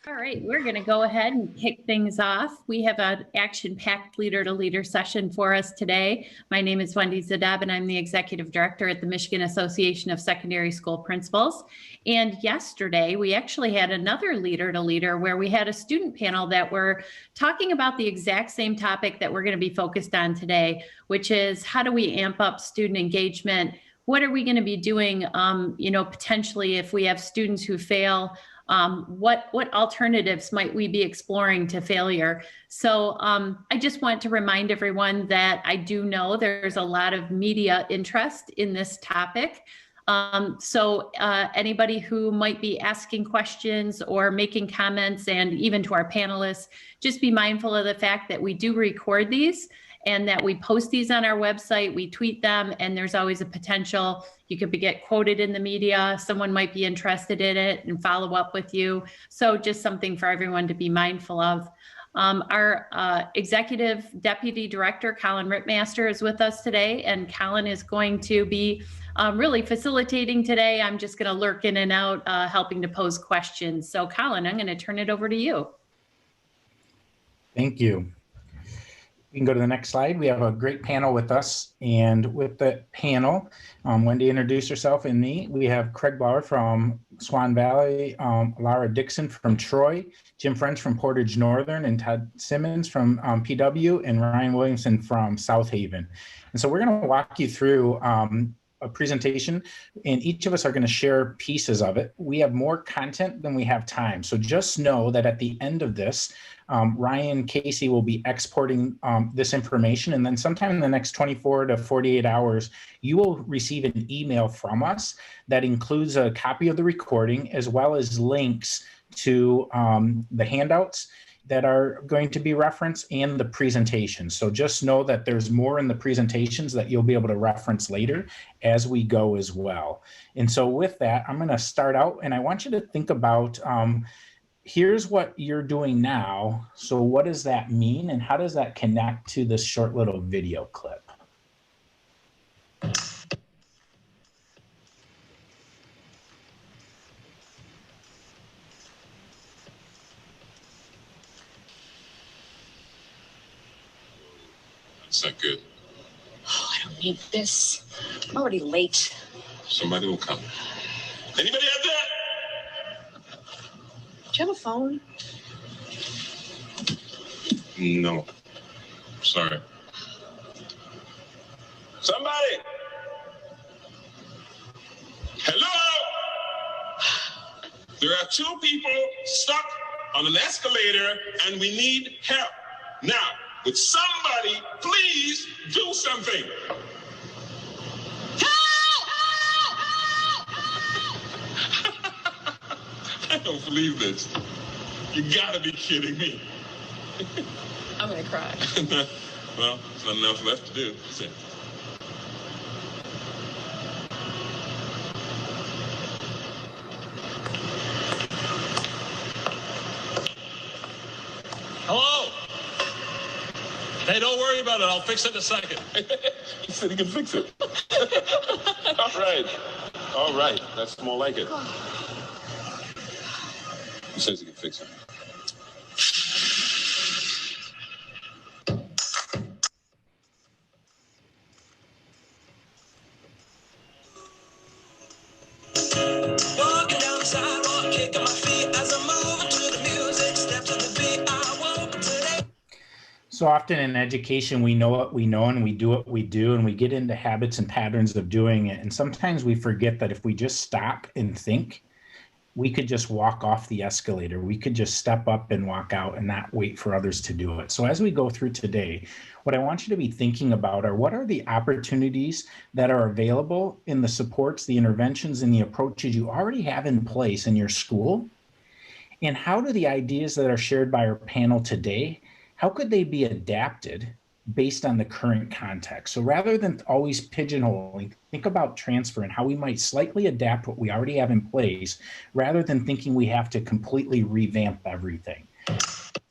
All right, we're going to go ahead and kick things off. We have an action-packed Leader2Leader session for us today. My name is Wendy Zadab, and I'm the Executive Director at the Michigan Association of Secondary School Principals. And yesterday, we actually had another Leader2Leader where we had a student panel that were talking about the exact same topic that we're going to be focused on today, which is how do we amp up student engagement? What are we going to be doing, potentially if we have students who fail? What alternatives might we be exploring to failure? So I just want to remind everyone that I do know there's a lot of media interest in this topic. So anybody who might be asking questions or making comments, and even to our panelists, just be mindful of the fact that we do record these and that we post these on our website, we tweet them, and there's always a potential you could get quoted in the media. Someone might be interested in it and follow up with you. So just something for everyone to be mindful of. Our Executive Deputy Director, Colin Rittmaster, is with us today, and Colin is going to be really facilitating today. I'm just going to lurk in and out, helping to pose questions. So Colin, I'm going to turn it over to you. Thank you. We can go to the next slide. We have a great panel with us, and with the panel, Wendy, introduce herself and me. We have Craig Blauer from Swan Valley, Laura Dixon from Troy, Jim French from Portage Northern, and Todd Simmons from PW, and Ryan Williamson from South Haven. And so we're going to walk you through a presentation, and each of us are going to share pieces of it. We have more content than we have time. So just know that at the end of this, Ryan Casey will be exporting this information, and then sometime in the next 24 to 48 hours, you will receive an email from us that includes a copy of the recording as well as links to the handouts that are going to be referenced and the presentation. So just know that there's more in the presentations that you'll be able to reference later as we go as well. And so with that, I'm going to start out, and I want you to think about here's what you're doing now. So what does that mean, and how does that connect to this short little video clip? That's not good. Oh, I don't need this. I'm already late. Somebody will come. Anybody out there? Do you have a phone? No. Sorry. Somebody! Hello? There are two people stuck on an escalator and we need help. Now, would somebody please do something? I don't believe this. You gotta be kidding me. I'm gonna cry. Well, there's not enough left to do, is it? Hello? Hey, don't worry about it. I'll fix it in a second. He said he can fix it. All right. All right. That's more like it. He says he can fix it. Walking down the sidewalk, kicking my feet as I move to the music, steps of the beat. I woke today. So often in education, we know what we know and we do what we do, and we get into habits and patterns of doing it. And sometimes we forget that if we just stop and think, we could just walk off the escalator. We could just step up and walk out and not wait for others to do it. So as we go through today, what I want you to be thinking about are what are the opportunities that are available in the supports, the interventions, and the approaches you already have in place in your school? And how do the ideas that are shared by our panel today, how could they be adapted based on the current context? So rather than always pigeonholing, think about transfer and how we might slightly adapt what we already have in place rather than thinking we have to completely revamp everything.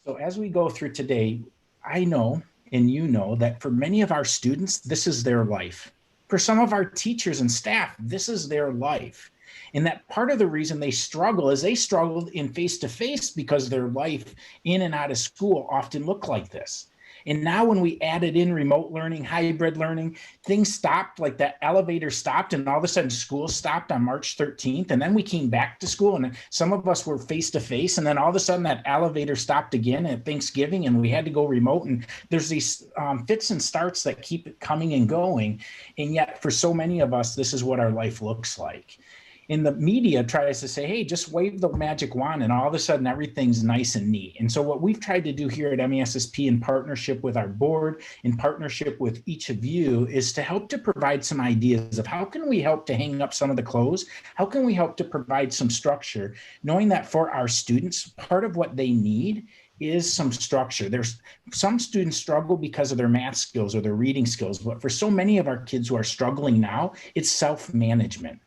So as we go through today, I know and you know that for many of our students, this is their life. For some of our teachers and staff, this is their life. And that part of the reason they struggle is they struggled in face-to-face because their life in and out of school often looked like this. And now when we added in remote learning, hybrid learning, things stopped, like that elevator stopped, and all of a sudden school stopped on March 13th. And then we came back to school, and some of us were face-to-face. And then all of a sudden that elevator stopped again at Thanksgiving, and we had to go remote. And there's these fits and starts that keep it coming and going. And yet for so many of us, this is what our life looks like. And the media tries to say, hey, just wave the magic wand and all of a sudden everything's nice and neat. And so what we've tried to do here at MASSP in partnership with our board, in partnership with each of you, is to help to provide some ideas of how can we help to hang up some of the clothes? How can we help to provide some structure, knowing that for our students, part of what they need is some structure. There's some students struggle because of their math skills or their reading skills, but for so many of our kids who are struggling now, it's self-management.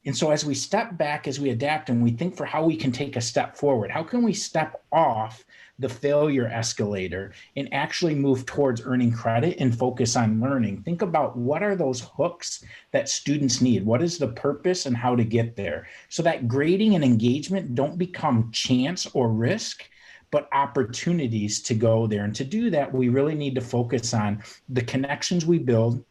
And so as we step back, as we adapt and we think for how we can take a step forward, how can we step off the failure escalator and actually move towards earning credit and focus on learning? Think about what are those hooks that students need? What is the purpose and how to get there? So that grading and engagement don't become chance or risk, but opportunities to go there. And to do that, we really need to focus on the connections we build,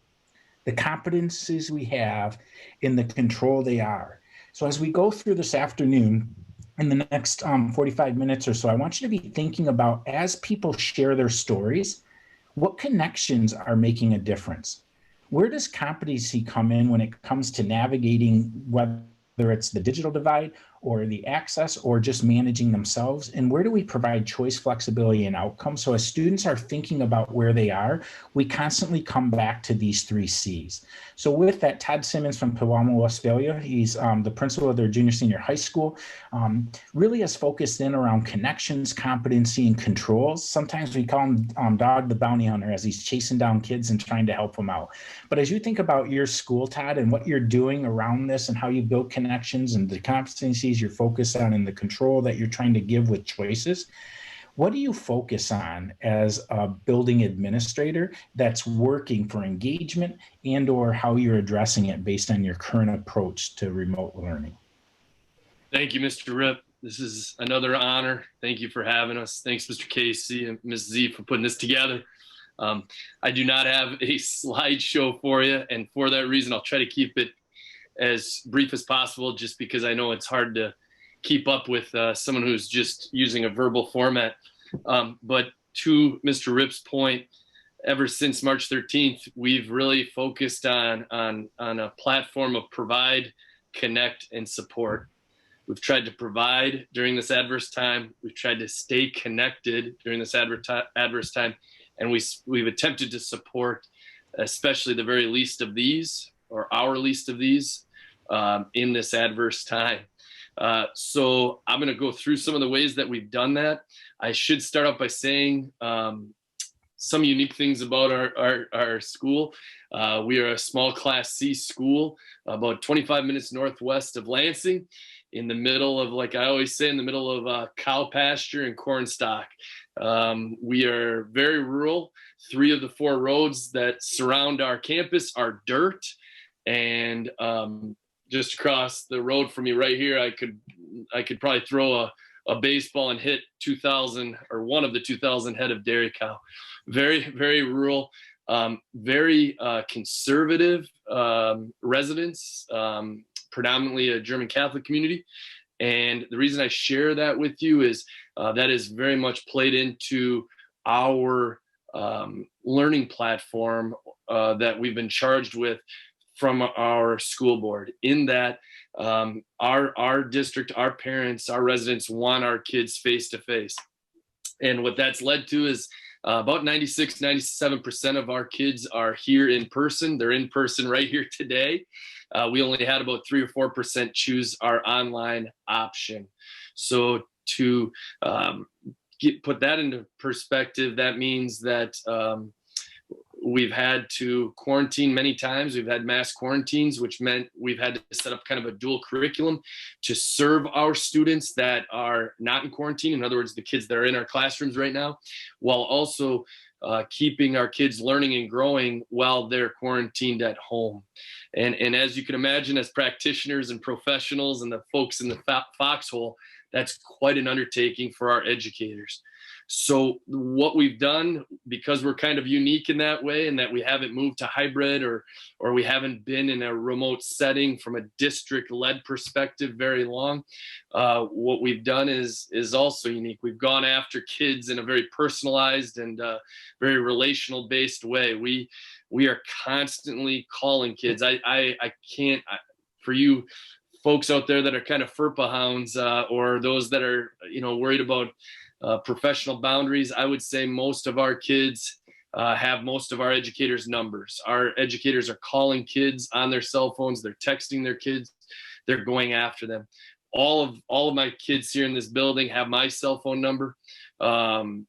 the competencies we have, in the control they are. So as we go through this afternoon, in the next 45 minutes or so, I want you to be thinking about, as people share their stories, what connections are making a difference? Where does competency come in when it comes to navigating, whether it's the digital divide or the access or just managing themselves? And where do we provide choice, flexibility, and outcome? So as students are thinking about where they are, we constantly come back to these 3 C's. So with that, Todd Simmons from Pewamo, Westphalia, he's the principal of their junior senior high school, really has focused in around connections, competency, and controls. Sometimes we call him Dog the Bounty Hunter, as he's chasing down kids and trying to help them out. But as you think about your school, Todd, and what you're doing around this and how you build connections and the competencies you're focused on and the control that you're trying to give with choices, what do you focus on as a building administrator that's working for engagement and or how you're addressing it based on your current approach to remote learning? Thank you, Mr. Rip. This is another honor. Thank you for having us. Thanks, Mr. Casey and Ms. Z, for putting this together. I do not have a slideshow for you, and for that reason, I'll try to keep it as brief as possible, just because I know it's hard to keep up with someone who's just using a verbal format. But to Mr. Rip's point, ever since March 13th, we've really focused on a platform of provide, connect, and support. We've tried to provide during this adverse time. We've tried to stay connected during this adverse time. And we've attempted to support, especially the very least of these, or our least of these, in this adverse time. So I'm going to go through some of the ways that we've done that. I should start out by saying some unique things about our school. We are a small Class C school, about 25 minutes northwest of Lansing, in the middle of, like I always say, in the middle of cow pasture and corn stock. We are very rural. 3 of the 4 roads that surround our campus are dirt. And just across the road from me right here, I could probably throw a baseball and hit 2,000 or one of the 2,000 head of dairy cow. Very, very rural, very conservative residents, predominantly a German Catholic community. And the reason I share that with you is that is very much played into our learning platform that we've been charged with from our school board, in that our district, our parents, our residents want our kids face to face. And what that's led to is about 97% of our kids are here in person. They're in person right here today. We only had about 3 or 4% choose our online option. So to put that into perspective, that means that we've had to quarantine many times. We've had mass quarantines, which meant we've had to set up kind of a dual curriculum to serve our students that are not in quarantine. In other words, the kids that are in our classrooms right now, while also keeping our kids learning and growing while they're quarantined at home. And as you can imagine, as practitioners and professionals and the folks in the foxhole, that's quite an undertaking for our educators. So what we've done, because we're kind of unique in that way, and that we haven't moved to hybrid or we haven't been in a remote setting from a district-led perspective very long, what we've done is also unique. We've gone after kids in a very personalized and very relational-based way. We are constantly calling kids. I can't, for you folks out there that are kind of FERPA hounds or those that are worried about professional boundaries, I would say most of our kids have most of our educators' numbers. Our educators are calling kids on their cell phones. They're texting their kids. They're going after them. All of my kids here in this building have my cell phone number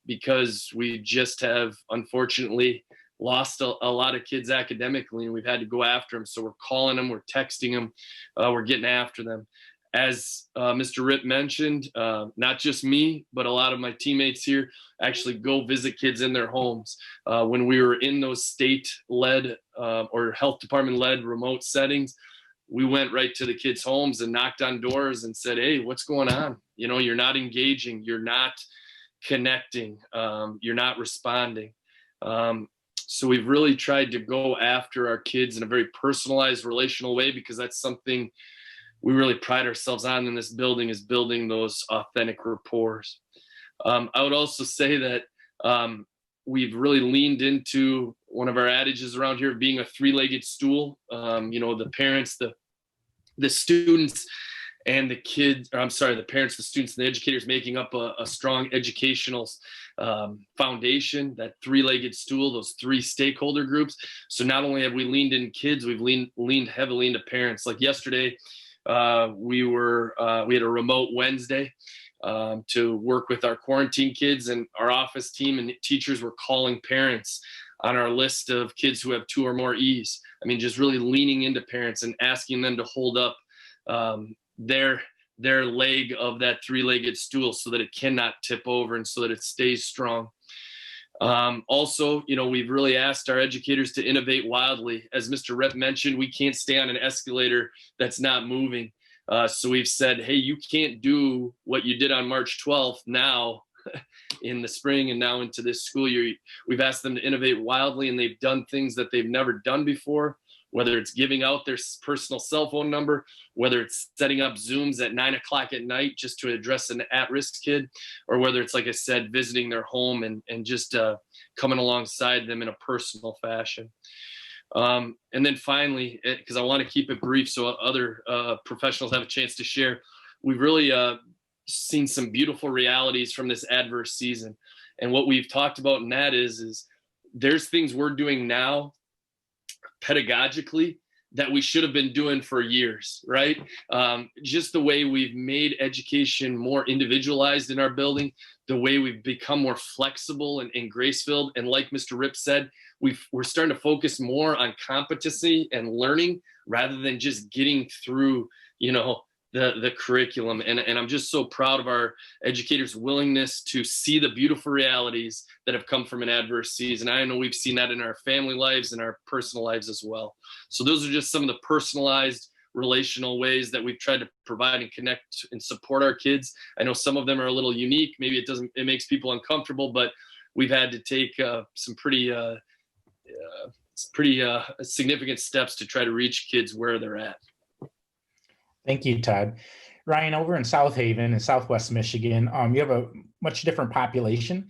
because we just have, unfortunately, lost a lot of kids academically, and we've had to go after them. So we're calling them, we're texting them, we're getting after them. As Mr. Rip mentioned, not just me, but a lot of my teammates here actually go visit kids in their homes. When we were in those state-led or health department-led remote settings, we went right to the kids' homes and knocked on doors and said, hey, what's going on? You're not engaging, you're not connecting, you're not responding. So we've really tried to go after our kids in a very personalized, relational way, because that's something we really pride ourselves on in this building, is building those authentic rapports. I would also say that we've really leaned into one of our adages around here of being a three-legged stool. The parents, the students, and the kids, or I'm sorry, the parents, the students, and the educators making up a strong educational foundation, that three-legged stool, those three stakeholder groups. So not only have we leaned in kids, we've leaned heavily into parents. Like yesterday, we had a remote Wednesday to work with our quarantine kids, and our office team and teachers were calling parents on our list of kids who have 2 or more E's. I mean, just really leaning into parents and asking them to hold up their leg of that three-legged stool so that it cannot tip over and so that it stays strong. Also, we've really asked our educators to innovate wildly. As Mr. Rep mentioned, we can't stay on an escalator that's not moving. So we've said, hey, you can't do what you did on March 12th now in the spring and now into this school year. We've asked them to innovate wildly, and they've done things that they've never done before, whether it's giving out their personal cell phone number, whether it's setting up Zooms at 9 o'clock at night just to address an at-risk kid, or whether it's, like I said, visiting their home and just coming alongside them in a personal fashion. And then finally, because I want to keep it brief so other professionals have a chance to share, we've really seen some beautiful realities from this adverse season. And what we've talked about in that is there's things we're doing now pedagogically that we should have been doing for years, right? Just the way we've made education more individualized in our building, the way we've become more flexible and grace-filled. And like Mr. Rip said, we're starting to focus more on competency and learning rather than just getting through, the curriculum. And I'm just so proud of our educators' willingness to see the beautiful realities that have come from an adverse season. I know we've seen that in our family lives and our personal lives as well. So those are just some of the personalized relational ways that we've tried to provide and connect and support our kids. I know some of them are a little unique. Maybe it makes people uncomfortable, but we've had to take some pretty significant steps to try to reach kids where they're at. Thank you, Todd. Ryan, over in South Haven in Southwest Michigan, you have a much different population,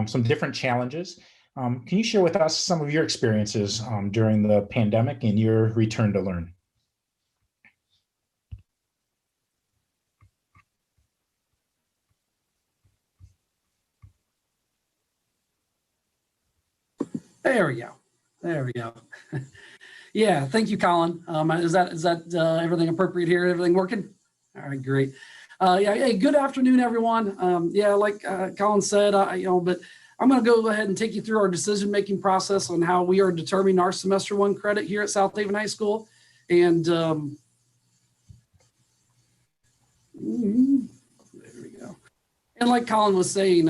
some different challenges. Can you share with us some of your experiences during the pandemic and your return to learn? There we go. Yeah, thank you, Colin. Is that everything appropriate here? Everything working? All right, great. Hey, good afternoon, everyone. Like Colin said, but I'm going to go ahead and take you through our decision-making process on how we are determining our semester 1 credit here at South Haven High School. And there we go. And like Colin was saying,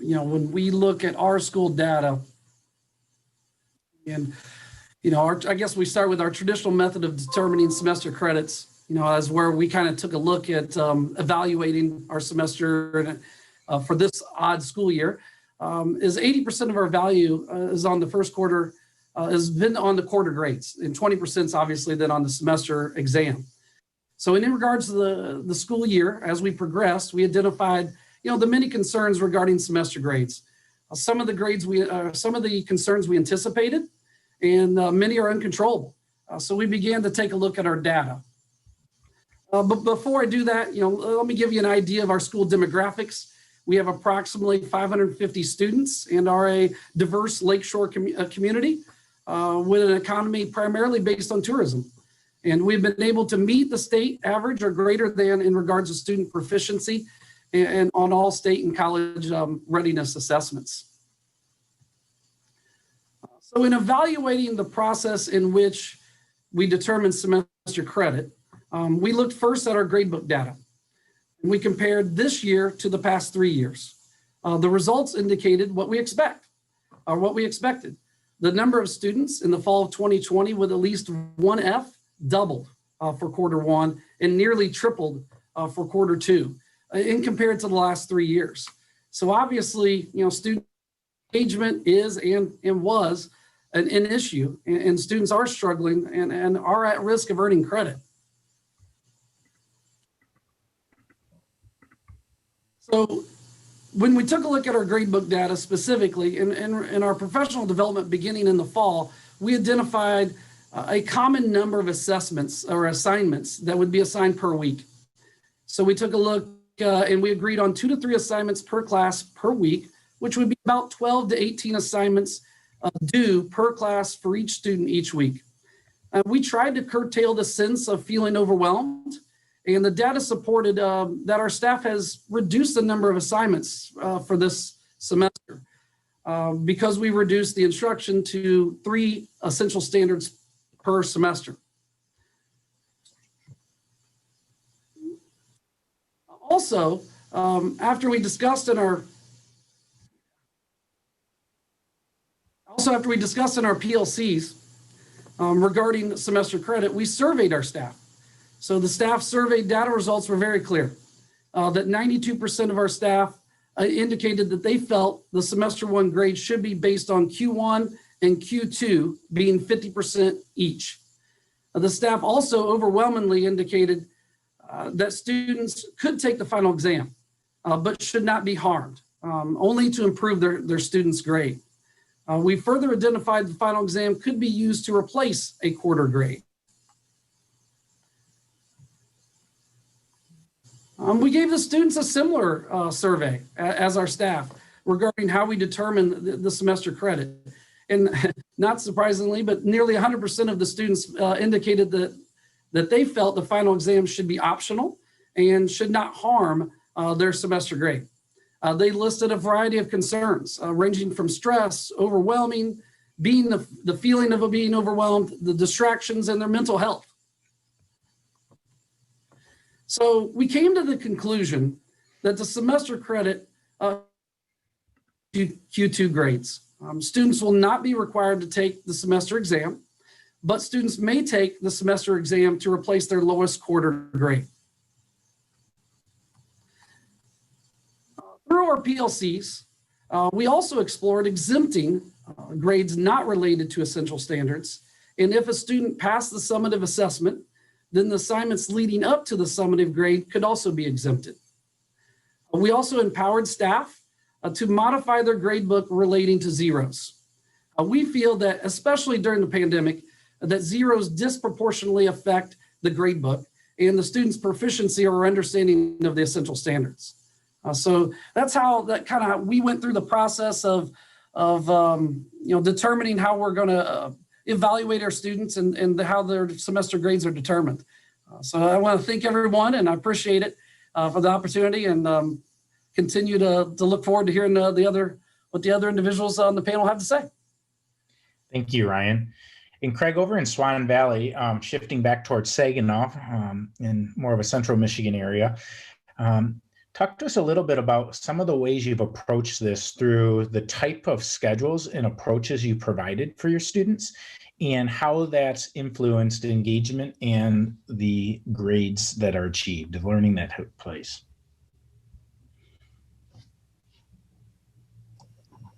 when we look at our school data, and I guess we start with our traditional method of determining semester credits, as where we kind of took a look at evaluating our semester for this odd school year, is 80% of our value is on the first quarter, has been on the quarter grades, and 20% is obviously then on the semester exam. So in regards to the school year, as we progressed, we identified, the many concerns regarding semester grades. Some of the concerns we anticipated, and many are uncontrollable. So we began to take a look at our data. But before I do that, let me give you an idea of our school demographics. We have approximately 550 students and are a diverse lakeshore community with an economy primarily based on tourism. And we've been able to meet the state average or greater than in regards to student proficiency and on all state and college readiness assessments. So in evaluating the process in which we determine semester credit, we looked first at our gradebook data. And we compared this year to the past 3 years. The results indicated what we expected. The number of students in the fall of 2020 with at least one F doubled for quarter one and nearly tripled for quarter two in compared to the last 3 years. So obviously, student engagement is and was an issue, and students are struggling and are at risk of earning credit. So when we took a look at our gradebook data specifically in our professional development beginning in the fall, we identified a common number of assessments or assignments that would be assigned per week. So we took a look and we agreed on 2 to 3 assignments per class per week, which would be about 12 to 18 assignments due per class for each student each week. We tried to curtail the sense of feeling overwhelmed, and the data supported that our staff has reduced the number of assignments for this semester because we reduced the instruction to 3 essential standards per semester. Also, after we discussed in our PLCs regarding semester credit, we surveyed our staff. So the staff survey data results were very clear that 92% of our staff indicated that they felt the semester one grade should be based on Q1 and Q2 being 50% each. The staff also overwhelmingly indicated that students could take the final exam, but should not be harmed, only to improve their students' grade. We further identified the final exam could be used to replace a quarter grade. We gave the students a similar survey as our staff regarding how we determine the semester credit. And not surprisingly, but nearly 100% of the students indicated that they felt the final exam should be optional and should not harm their semester grade. They listed a variety of concerns ranging from stress, overwhelming, being the feeling of being overwhelmed, the distractions, and their mental health. So we came to the conclusion that the semester credit Q2 grades. Students will not be required to take the semester exam, but students may take the semester exam to replace their lowest quarter grade. Through our PLCs, we also explored exempting grades not related to essential standards. And if a student passed the summative assessment, then the assignments leading up to the summative grade could also be exempted. We also empowered staff to modify their gradebook relating to zeros. We feel that, especially during the pandemic, that zeros disproportionately affect the gradebook and the student's proficiency or understanding of the essential standards. So that's how we went through the process of determining how we're going to evaluate our students and how their semester grades are determined. So I want to thank everyone, and I appreciate it for the opportunity, and continue to look forward to hearing what the other individuals on the panel have to say. Thank you, Ryan. And Craig, over in Swan Valley, shifting back towards Saginaw in more of a central Michigan area, Talk to us a little bit about some of the ways you've approached this through the type of schedules and approaches you provided for your students and how that's influenced engagement and the grades that are achieved, the learning that took place.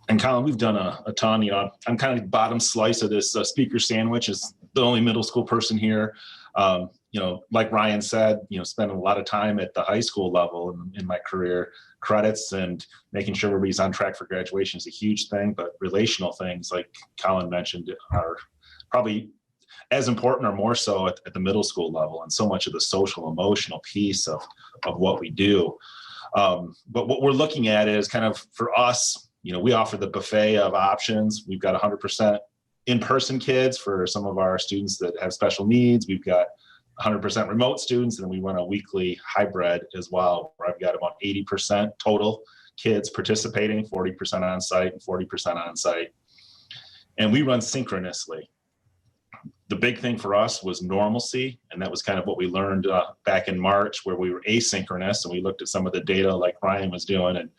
And Colin, we've done a ton. You know, I'm kind of bottom slice of this speaker sandwich as the only middle school person here. You know, like Ryan said, you know, spending a lot of time at the high school level in my career, credits and making sure everybody's on track for graduation is a huge thing. But relational things, like Colin mentioned, are probably as important or more so at the middle school level, and so much of the social emotional piece of what we do. But what we're looking at is kind of for us, you know, we offer the buffet of options. We've got 100% in-person kids for some of our students that have special needs. We've got 100% remote students, and we run a weekly hybrid as well, where I've got about 80% total kids participating, 40% on site and 40% on site. And we run synchronously. The big thing for us was normalcy, and that was kind of what we learned back in March, where we were asynchronous, and we looked at some of the data like Ryan was doing, and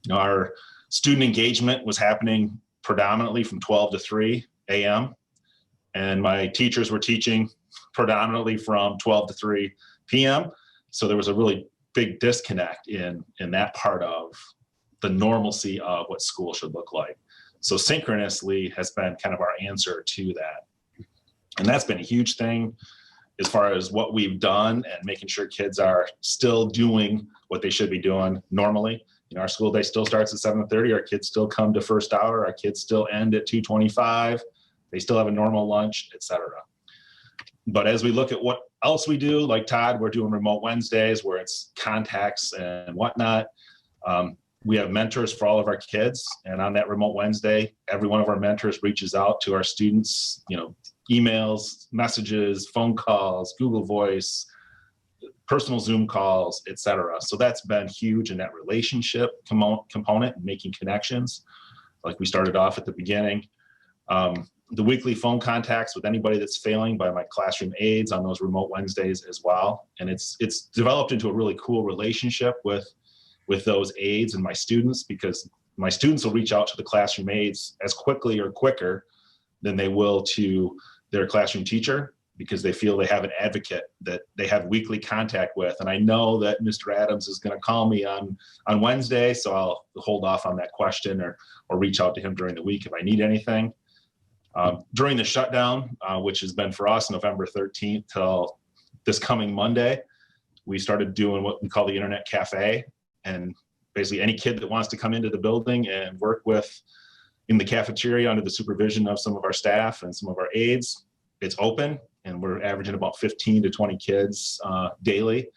you know, our student engagement was happening predominantly from 12 to 3 a.m. and my teachers were teaching predominantly from 12 to 3 p.m. So there was a really big disconnect in that part of the normalcy of what school should look like. So synchronously has been kind of our answer to that. And that's been a huge thing as far as what we've done and making sure kids are still doing what they should be doing normally. You know, our school day still starts at 7:30. Our kids still come to first hour. Our kids still end at 2:25. They still have a normal lunch, etc. But as we look at what else we do, like Todd, we're doing remote Wednesdays where it's contacts and whatnot. We have mentors for all of our kids. And on that remote Wednesday, every one of our mentors reaches out to our students, you know, emails, messages, phone calls, Google Voice, personal Zoom calls, etc. So that's been huge in that relationship component and making connections, like we started off at the beginning. The weekly phone contacts with anybody that's failing by my classroom aides on those remote Wednesdays as well. And it's developed into a really cool relationship with those aides and my students, because my students will reach out to the classroom aides as quickly or quicker than they will to their classroom teacher, because they feel they have an advocate that they have weekly contact with. And I know that Mr. Adams is going to call me on Wednesday, so I'll hold off on that question or reach out to him during the week if I need anything. During the shutdown, which has been for us November 13th till this coming Monday, we started doing what we call the Internet Cafe. And basically any kid that wants to come into the building and work in the cafeteria under the supervision of some of our staff and some of our aides, it's open. And we're averaging about 15 to 20 kids daily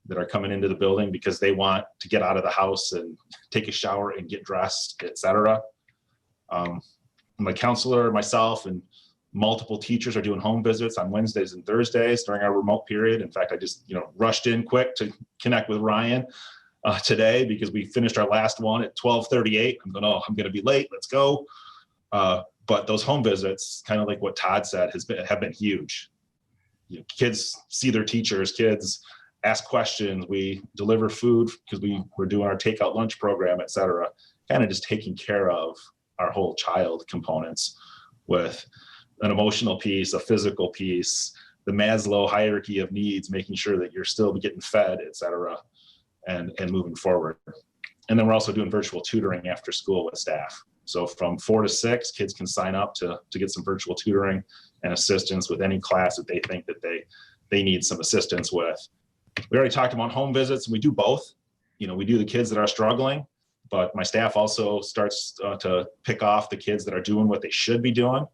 that are coming into the building because they want to get out of the house and take a shower and get dressed, etc. My counselor, myself, and multiple teachers are doing home visits on Wednesdays and Thursdays during our remote period. In fact, I just rushed in quick to connect with Ryan today because we finished our last one at 12:38. I'm going to be late. Let's go. But those home visits, kind of like what Todd said, have been huge. Kids see their teachers. Kids ask questions. We deliver food because we're doing our takeout lunch program, etc. Kind of just taking care of our whole child components with an emotional piece, a physical piece, the Maslow hierarchy of needs, making sure that you're still getting fed, etc. And moving forward. And then we're also doing virtual tutoring after school with staff. So from 4 to 6, kids can sign up to get some virtual tutoring and assistance with any class that they think that they need some assistance with. We already talked about home visits, and we do both. We do the kids that are struggling, but my staff also starts to pick off the kids that are doing what they should be doing.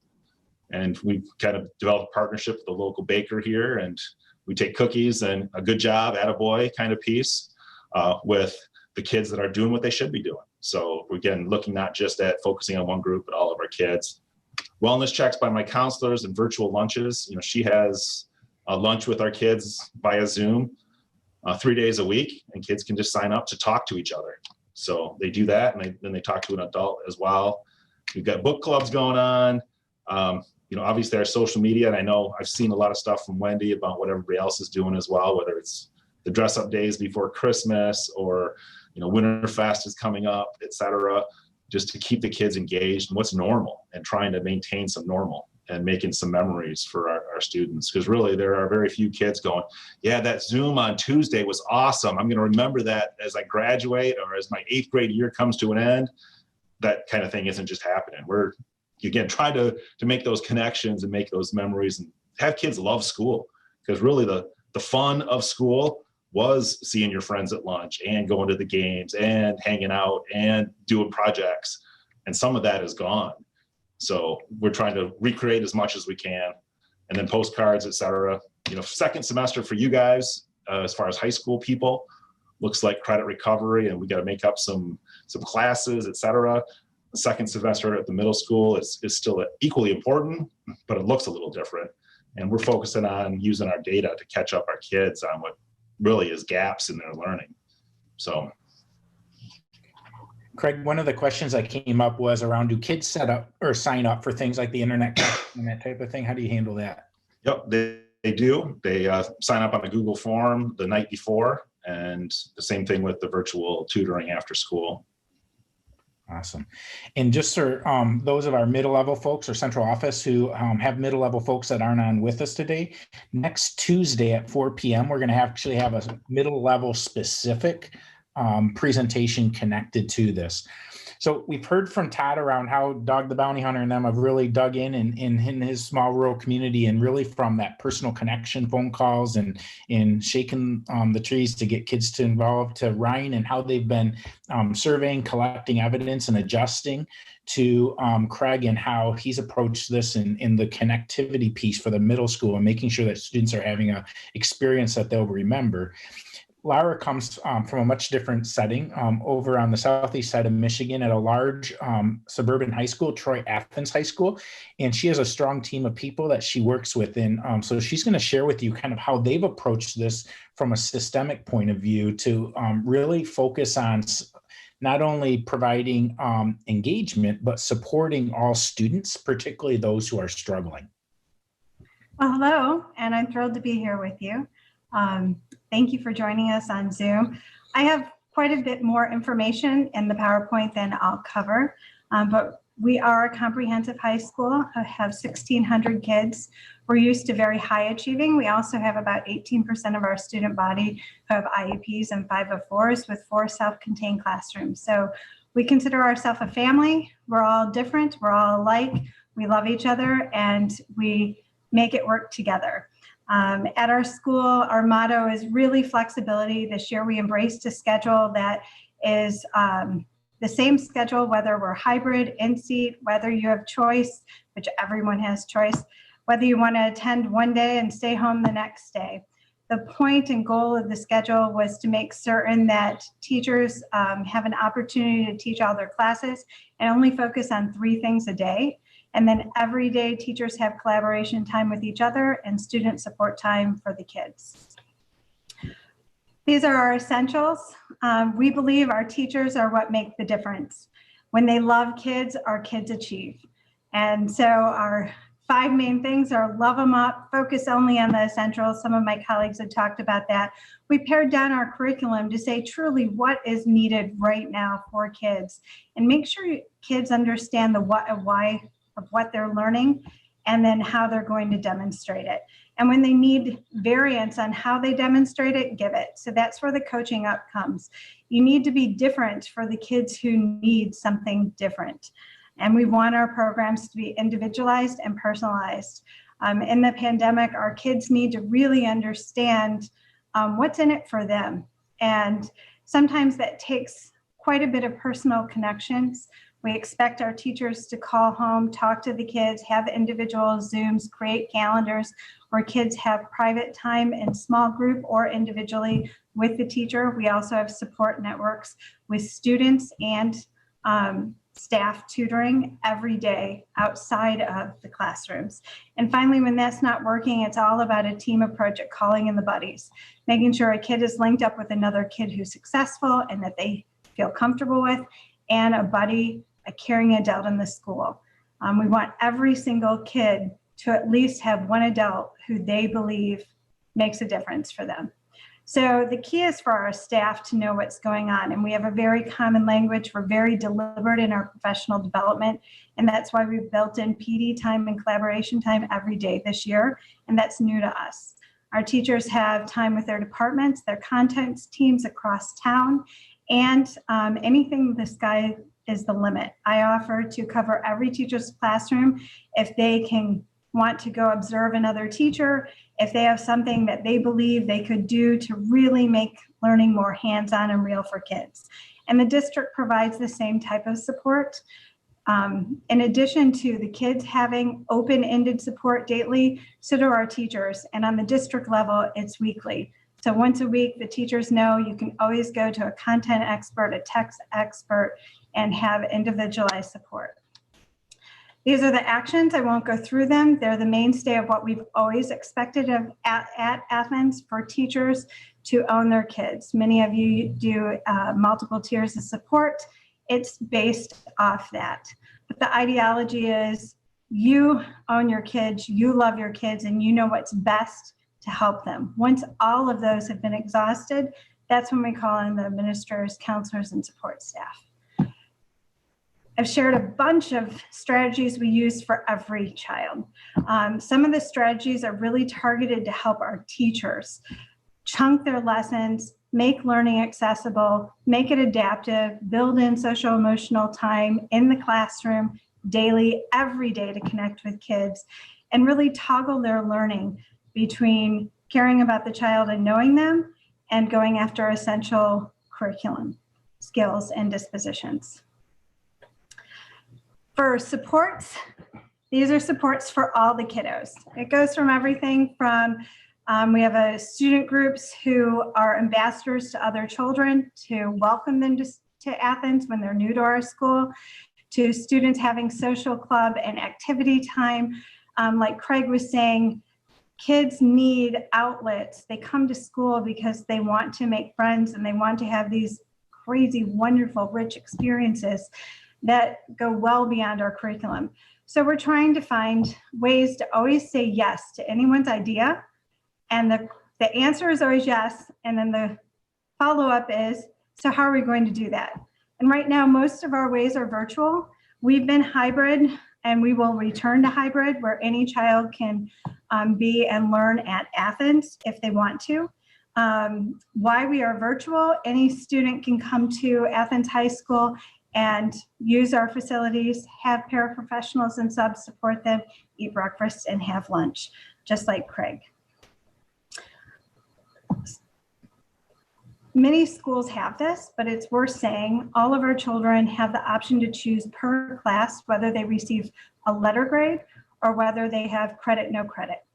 And we've kind of developed a partnership with the local baker here, and we take cookies and a good job, attaboy kind of piece with the kids that are doing what they should be doing. So we're again looking not just at focusing on one group, but all of our kids. Wellness checks by my counselors and virtual lunches. She has a lunch with our kids via Zoom 3 days a week, and kids can just sign up to talk to each other. So they do that, and then they talk to an adult as well. We've got book clubs going on. Obviously our social media, and I know I've seen a lot of stuff from Wendy about what everybody else is doing as well, whether it's the dress up days before Christmas, or, Winterfest is coming up, etc., just to keep the kids engaged in what's normal and trying to maintain some normal and making some memories for our students. Because really there are very few kids going, yeah, that Zoom on Tuesday was awesome. I'm going to remember that as I graduate or as my 8th grade year comes to an end. That kind of thing isn't just happening. We're, again, trying to make those connections and make those memories and have kids love school. Because really the fun of school was seeing your friends at lunch and going to the games and hanging out and doing projects. And some of that is gone. So we're trying to recreate as much as we can. And then postcards, et cetera. Second semester for you guys, as far as high school people, looks like credit recovery, and we got to make up some classes, et cetera. The second semester at the middle school is still equally important, but it looks a little different. And we're focusing on using our data to catch up our kids on what really is gaps in their learning. So, Craig, one of the questions that came up was around, do kids set up or sign up for things like the internet and that type of thing? How do you handle that? Yep, they do. They sign up on a Google form the night before, and the same thing with the virtual tutoring after school. Awesome. And just for those of our middle level folks or central office who have middle level folks that aren't on with us today, next Tuesday at 4 p.m., we're going to actually have a middle level specific presentation connected to this. So we've heard from Todd around how Dog the Bounty Hunter and them have really dug in his small rural community, and really from that personal connection, phone calls and shaking the trees to get kids to involve, to Ryan and how they've been surveying, collecting evidence and adjusting, to Craig and how he's approached this in the connectivity piece for the middle school and making sure that students are having a experience that they'll remember. Laura comes from a much different setting over on the southeast side of Michigan at a large suburban high school, Troy Athens High School, and she has a strong team of people that she works with. And so she's going to share with you kind of how they've approached this from a systemic point of view to really focus on not only providing engagement, but supporting all students, particularly those who are struggling. Well, hello, and I'm thrilled to be here with you. Thank you for joining us on Zoom. I have quite a bit more information in the PowerPoint than I'll cover, but we are a comprehensive high school. I have 1,600 kids. We're used to very high achieving. We also have about 18% of our student body who have IEPs and 504s with 4 self-contained classrooms. So we consider ourselves a family. We're all different. We're all alike. We love each other, and we make it work together. At our school, our motto is really flexibility. This year we embraced a schedule that is the same schedule, whether we're hybrid, in-seat, whether you have choice, which everyone has choice, whether you want to attend one day and stay home the next day. The point and goal of the schedule was to make certain that teachers have an opportunity to teach all their classes and only focus on 3 things a day. And then every day teachers have collaboration time with each other and student support time for the kids. These are our essentials. We believe our teachers are what make the difference. When they love kids, our kids achieve. And so our 5 main things are love them up, focus only on the essentials. Some of my colleagues have talked about that. We pared down our curriculum to say truly what is needed right now for kids, and make sure kids understand the what and why of what they're learning, and then how they're going to demonstrate it. And when they need variance on how they demonstrate it, give it. So that's where the coaching up comes. You need to be different for the kids who need something different. And we want our programs to be individualized and personalized. In the pandemic, our kids need to really understand what's in it for them. And sometimes that takes quite a bit of personal connections. We expect our teachers to call home, talk to the kids, have individual Zooms, create calendars where kids have private time in small group or individually with the teacher. We also have support networks with students and staff tutoring every day outside of the classrooms. And finally, when that's not working, it's all about a team approach at calling in the buddies, making sure a kid is linked up with another kid who's successful and that they feel comfortable with, and a buddy, a caring adult in the school. We want every single kid to at least have one adult who they believe makes a difference for them. So the key is for our staff to know what's going on. And we have a very common language. We're very deliberate in our professional development. And that's why we've built in PD time and collaboration time every day this year. And that's new to us. Our teachers have time with their departments, their content teams across town, and anything the sky is the limit. I offer to cover every teacher's classroom if they can want to go observe another teacher, if they have something that they believe they could do to really make learning more hands-on and real for kids. And the district provides the same type of support. In addition to the kids having open-ended support daily, so do our teachers. And on the district level, it's weekly. So once a week, the teachers know you can always go to a content expert, a text expert, and have individualized support. These are the actions. I won't go through them. They're the mainstay of what we've always expected of at Athens for teachers to own their kids. Many of you do multiple tiers of support. It's based off that. But the ideology is you own your kids, you love your kids, and you know what's best to help them. Once all of those have been exhausted, that's when we call in the administrators, counselors, and support staff. I've shared a bunch of strategies we use for every child. Some of the strategies are really targeted to help our teachers chunk their lessons, make learning accessible, make it adaptive, build in social emotional time in the classroom daily, every day to connect with kids, and really toggle their learning between caring about the child and knowing them and going after essential curriculum skills and dispositions. For supports, these are supports for all the kiddos. It goes from everything from, we have student groups who are ambassadors to other children to welcome them to Athens when they're new to our school, to students having social club and activity time. Like Craig was saying, kids need outlets. They come to school because they want to make friends and they want to have these crazy, wonderful, rich experiences that go well beyond our curriculum. So we're trying to find ways to always say yes to anyone's idea. And the answer is always yes. And then the follow-up is, so how are we going to do that? And right now, most of our ways are virtual. We've been hybrid and we will return to hybrid where any child can be and learn at Athens if they want to. Why we are virtual, any student can come to Athens High School and use our facilities, have paraprofessionals and subs support them, eat breakfast and have lunch, just like Craig. Many schools have this, but it's worth saying all of our children have the option to choose per class whether they receive a letter grade or whether they have credit, no credit.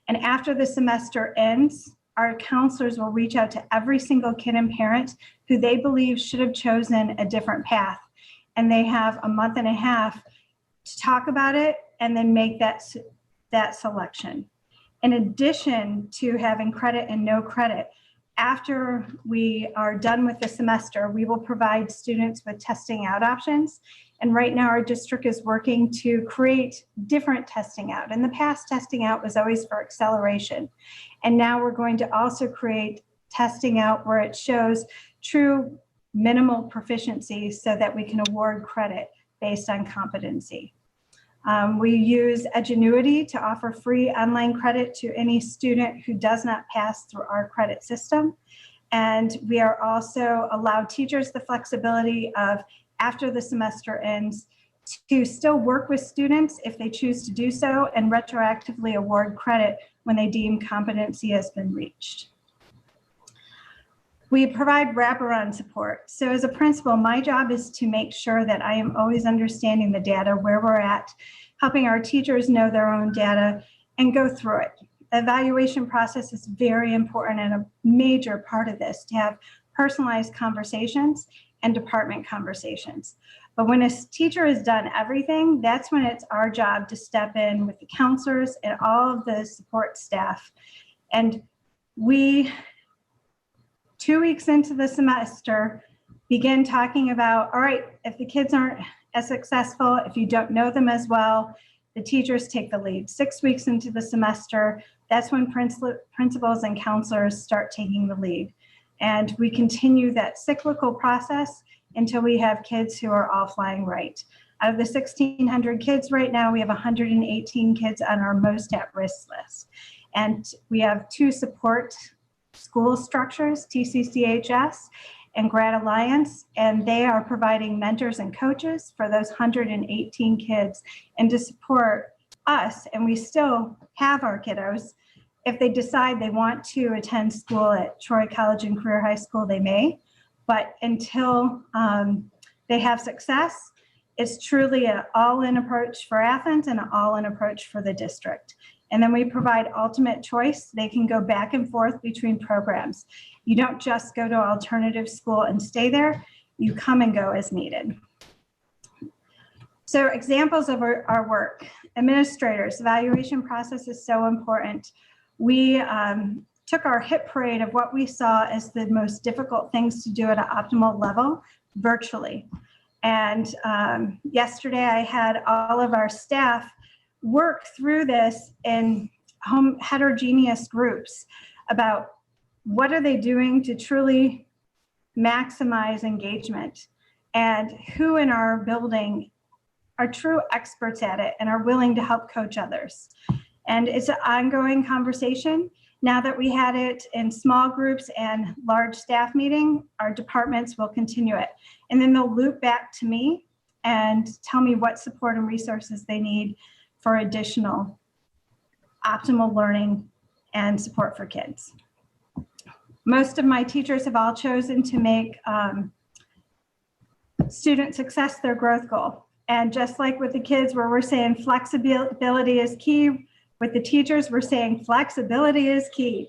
And after the semester ends, our counselors will reach out to every single kid and parent who they believe should have chosen a different path. And they have a month and a half to talk about it and then make that selection. In addition to having credit and no credit, after we are done with the semester, we will provide students with testing out options. And right now our district is working to create different testing out. In the past, testing out was always for acceleration. And now we're going to also create testing out where it shows true minimal proficiency so that we can award credit based on competency. We use Edgenuity to offer free online credit to any student who does not pass through our credit system. And we are also allow teachers the flexibility of, after the semester ends, to still work with students if they choose to do so and retroactively award credit when they deem competency has been reached. We provide wraparound support. So as a principal, my job is to make sure that I am always understanding the data, where we're at, helping our teachers know their own data and go through it. The evaluation process is very important and a major part of this, to have personalized conversations and department conversations. But when a teacher has done everything, that's when it's our job to step in with the counselors and all of the support staff. And we, 2 weeks into the semester, begin talking about, all right, if the kids aren't as successful, if you don't know them as well, the teachers take the lead. 6 weeks into the semester, that's when principals and counselors start taking the lead. And we continue that cyclical process until we have kids who are all flying right. Out of the 1,600 kids right now, we have 118 kids on our most at-risk list. And we have 2 support school structures, TCCHS and Grad Alliance, and they are providing mentors and coaches for those 118 kids and to support us. And we still have our kiddos. If they decide they want to attend school at Troy College and Career High School, they may. But until they have success, it's truly an all-in approach for Athens and an all-in approach for the district. And then we provide ultimate choice. They can go back and forth between programs. You don't just go to alternative school and stay there. You come and go as needed. So examples of our work. Administrators, evaluation process is so important. We took our hit parade of what we saw as the most difficult things to do at an optimal level virtually. And yesterday I had all of our staff work through this in heterogeneous groups about what are they doing to truly maximize engagement and who in our building are true experts at it and are willing to help coach others. And it's an ongoing conversation. Now that we had it in small groups and large staff meeting, our departments will continue it. And then they'll loop back to me and tell me what support and resources they need for additional optimal learning and support for kids. Most of my teachers have all chosen to make student success their growth goal. And just like with the kids where we're saying flexibility is key, with the teachers, we're saying flexibility is key.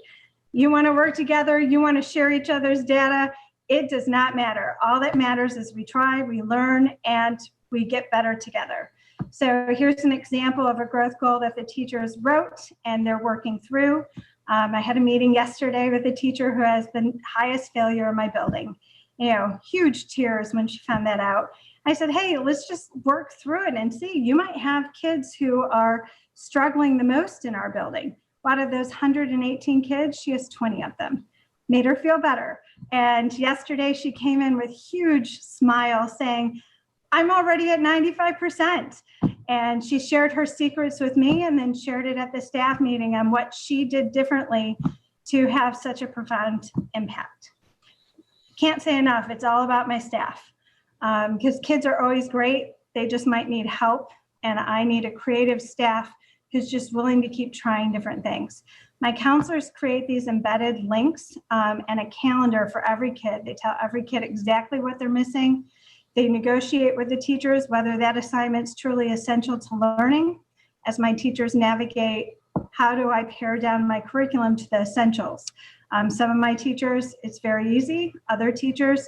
You want to work together, you want to share each other's data, it does not matter. All that matters is we try, we learn, and we get better together. So here's an example of a growth goal that the teachers wrote and they're working through. I had a meeting yesterday with a teacher who has the highest failure in my building. You know, huge tears when she found that out. I said, hey, let's just work through it and see. You might have kids who are struggling the most in our building. Out of those 118 kids, she has 20 of them. Made her feel better. And yesterday she came in with huge smile saying, I'm already at 95%. And she shared her secrets with me and then shared it at the staff meeting on what she did differently to have such a profound impact. Can't say enough, it's all about my staff. Because kids are always great, they just might need help. And I need a creative staff who's just willing to keep trying different things. My counselors create these embedded links and a calendar for every kid. They tell every kid exactly what they're missing. They negotiate with the teachers whether that assignment's truly essential to learning. As my teachers navigate, how do I pare down my curriculum to the essentials? Some of my teachers, it's very easy. Other teachers,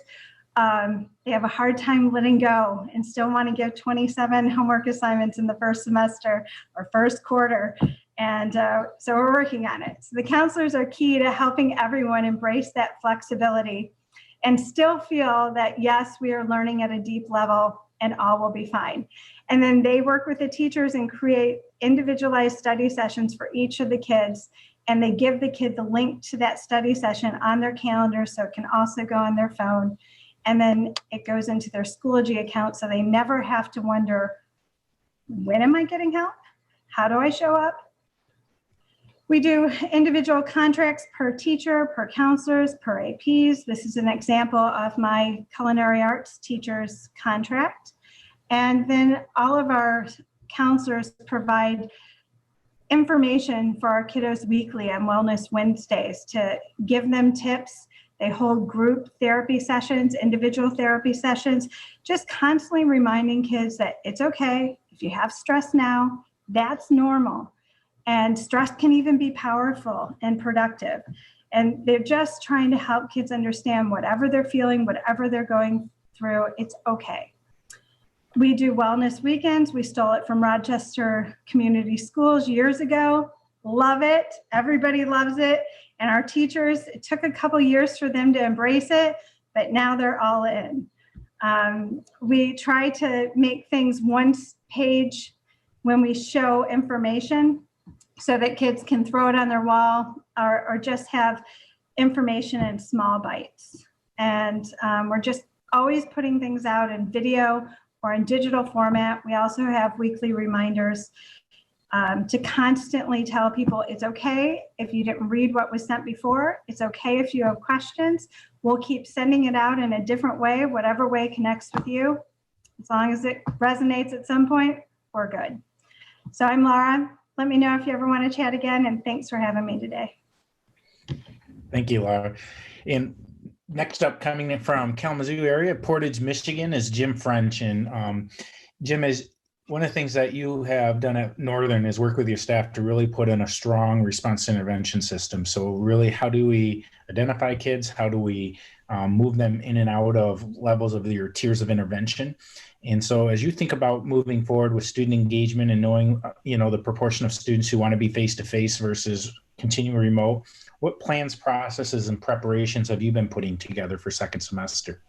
they have a hard time letting go and still want to give 27 homework assignments in the first semester or first quarter. And so we're working on it. So the counselors are key to helping everyone embrace that flexibility and still feel that, yes, we are learning at a deep level and all will be fine. And then they work with the teachers and create individualized study sessions for each of the kids. And they give the kid the link to that study session on their calendar so it can also go on their phone. And then it goes into their Schoology account so they never have to wonder, when am I getting help? How do I show up? We do individual contracts per teacher, per counselors, per APs. This is an example of my culinary arts teacher's contract. And then all of our counselors provide information for our kiddos weekly on Wellness Wednesdays to give them tips. They hold group therapy sessions, individual therapy sessions, just constantly reminding kids that it's okay. If you have stress now, that's normal. And stress can even be powerful and productive. And they're just trying to help kids understand whatever they're feeling, whatever they're going through, it's okay. We do wellness weekends. We stole it from Rochester Community Schools years ago. Love it. Everybody loves it. And our teachers, it took a couple years for them to embrace it, but now they're all in. We try to make things one page when we show information. so that kids can throw it on their wall or just have information in small bites. And we're just always putting things out in video or in digital format. We also have weekly reminders to constantly tell people it's okay if you didn't read what was sent before. It's okay if you have questions. We'll keep sending it out in a different way, whatever way connects with you. As long as it resonates at some point, we're good. So I'm Laura. Let me know if you ever want to chat again, and thanks for having me today. Thank you, Laura. And next up, coming in from Kalamazoo area, Portage, Michigan, is Jim French. And Jim, is one of the things that you have done at Northern is work with your staff to really put in a strong response intervention system. So really, how do we identify kids? How do we move them in and out of levels of your tiers of intervention? And so as you think about moving forward with student engagement and knowing, the proportion of students who want to be face-to-face versus continue remote, what plans, processes, and preparations have you been putting together for second semester?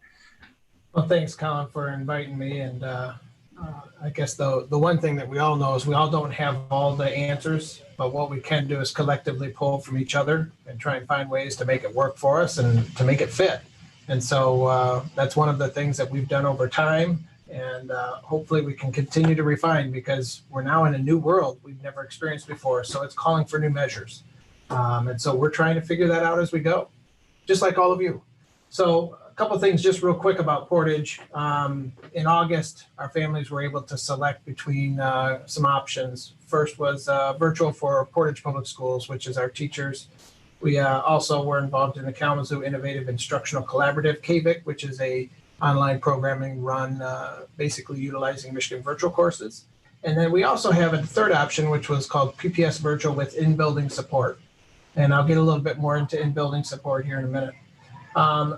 Well, thanks, Colin, for inviting me. And I guess the one thing that we all know is we all don't have all the answers, but what we can do is collectively pull from each other and try and find ways to make it work for us and to make it fit. And so that's one of the things that we've done over time. And hopefully we can continue to refine, because we're now in a new world we've never experienced before. So it's calling for new measures. And so we're trying to figure that out as we go, just like all of you. So a couple of things just real quick about Portage. In August, our families were able to select between some options. First was virtual for Portage Public Schools, which is our teachers. We also were involved in the Kalamazoo Innovative Instructional Collaborative, KVIC, which is a online programming run basically utilizing Michigan virtual courses. And then we also have a third option, which was called PPS Virtual with in-building support. And I'll get a little bit more into in-building support here in a minute.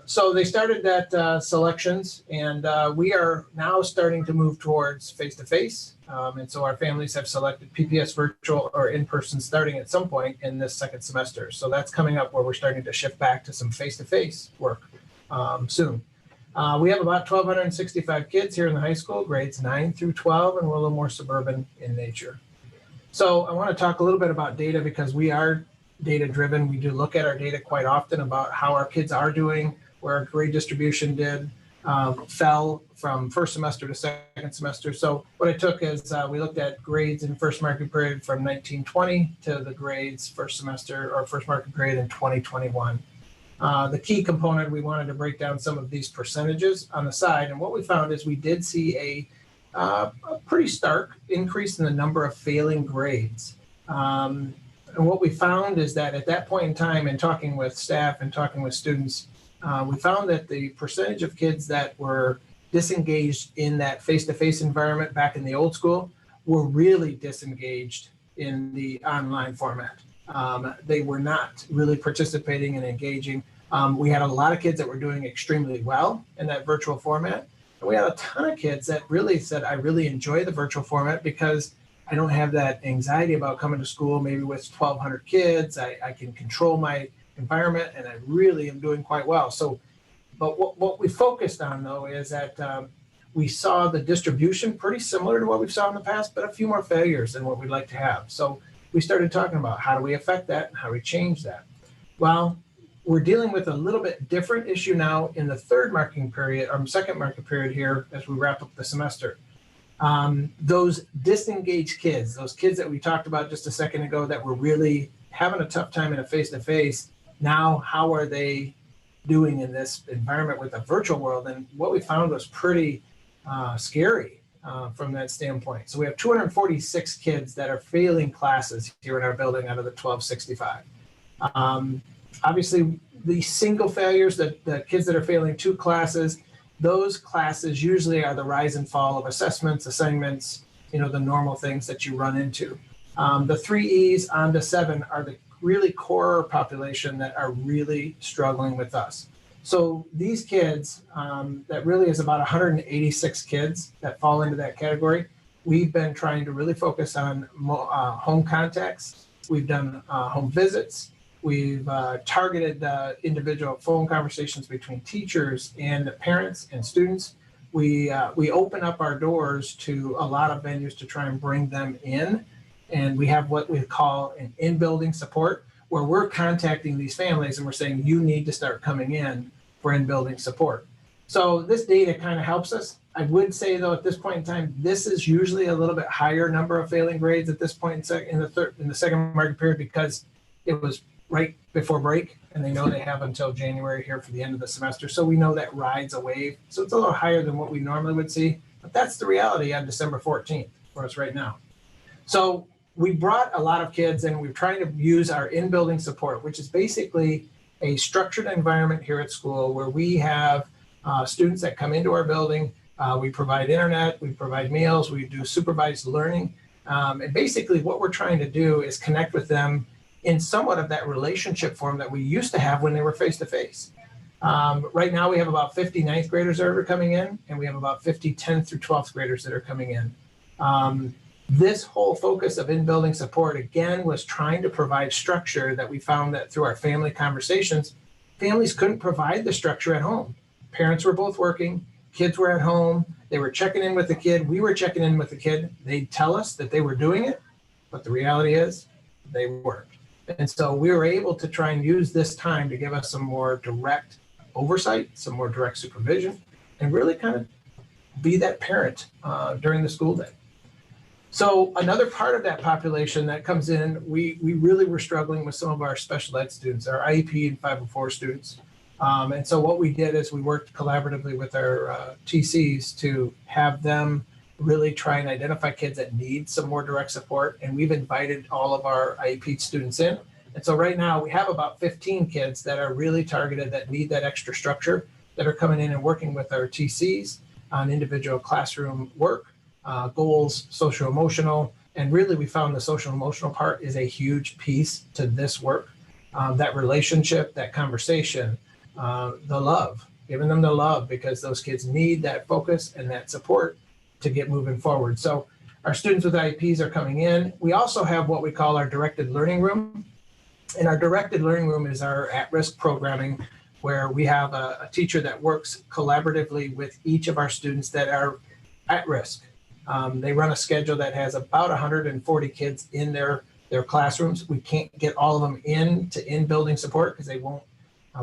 So they started that selections, and we are now starting to move towards face-to-face. And so our families have selected PPS Virtual or in-person starting at some point in this second semester. So that's coming up where we're starting to shift back to some face-to-face work soon. We have about 1,265 kids here in the high school, grades 9 through 12, and we're a little more suburban in nature. So I want to talk a little bit about data, because we are data driven. We do look at our data quite often about how our kids are doing, where our grade distribution fell from first semester to second semester. So what I took is we looked at grades in first marking period from 1920 to the grades first semester or first marking period in 2021. The key component, we wanted to break down some of these percentages on the side. And what we found is we did see a pretty stark increase in the number of failing grades. And what we found is that at that point in time, in talking with staff and talking with students, we found that the percentage of kids that were disengaged in that face-to-face environment back in the old school were really disengaged in the online format. They were not really participating and engaging. We had a lot of kids that were doing extremely well in that virtual format. And we had a ton of kids that really said, I really enjoy the virtual format because I don't have that anxiety about coming to school, maybe with 1,200 kids. I can control my environment, and I really am doing quite well. So, but what we focused on, though, is that we saw the distribution pretty similar to what we've saw in the past, but a few more failures than what we'd like to have. So we started talking about how do we affect that and how do we change that? Well, we're dealing with a little bit different issue now in the third marking period, or second marking period here as we wrap up the semester. Those disengaged kids, those kids that we talked about just a second ago that were really having a tough time in a face-to-face, now how are they doing in this environment with a virtual world? And what we found was pretty scary from that standpoint. So we have 246 kids that are failing classes here in our building out of the 1,265. Obviously, the single failures, the kids that are failing 2 classes, those classes usually are the rise and fall of assessments, assignments, the normal things that you run into. The 3 E's on to 7 are the really core population that are really struggling with us. So these kids, that really is about 186 kids that fall into that category. We've been trying to really focus on home contacts. We've done home visits. We've targeted individual phone conversations between teachers and parents and students. We open up our doors to a lot of venues to try and bring them in And we have what we call an in-building support, where we're contacting these families and we're saying, you need to start coming in for in-building support. So this data kind of helps us. I would say though, at this point in time, this is usually a little bit higher number of failing grades at this point in the second market period, because it was right before break and they know they have until January here for the end of the semester. So we know that rides a wave. So it's a little higher than what we normally would see, but that's the reality on December 14th for us right now. So we brought a lot of kids and we're trying to use our in-building support, which is basically a structured environment here at school where we have students that come into our building. We provide internet, we provide meals, we do supervised learning. And basically what we're trying to do is connect with them in somewhat of that relationship form that we used to have when they were face-to-face. Right now we have about 50 ninth graders that are coming in, and we have about 50 10th through 12th graders that are coming in. This whole focus of in-building support, again, was trying to provide structure that we found that through our family conversations, families couldn't provide the structure at home. Parents were both working, kids were at home, they were checking in with the kid, we were checking in with the kid. They'd tell us that they were doing it, but the reality is they weren't. And so we were able to try and use this time to give us some more direct oversight, some more direct supervision, and really kind of be that parent during the school day. So another part of that population that comes in, we really were struggling with some of our special ed students, our IEP and 504 students. And so what we did is we worked collaboratively with our TCs to have them really try and identify kids that need some more direct support. And we've invited all of our IEP students in. And so right now we have about 15 kids that are really targeted that need that extra structure, that are coming in and working with our TCs on individual classroom work, goals, social emotional. And really we found the social emotional part is a huge piece to this work. That relationship, that conversation, the love, giving them the love, because those kids need that focus and that support to get moving forward. So our students with IEPs are coming in. We also have what we call our directed learning room. And our directed learning room is our at-risk programming, where we have a teacher that works collaboratively with each of our students that are at risk. They run a schedule that has about 140 kids in their classrooms. We can't get all of them into in-building support because they won't,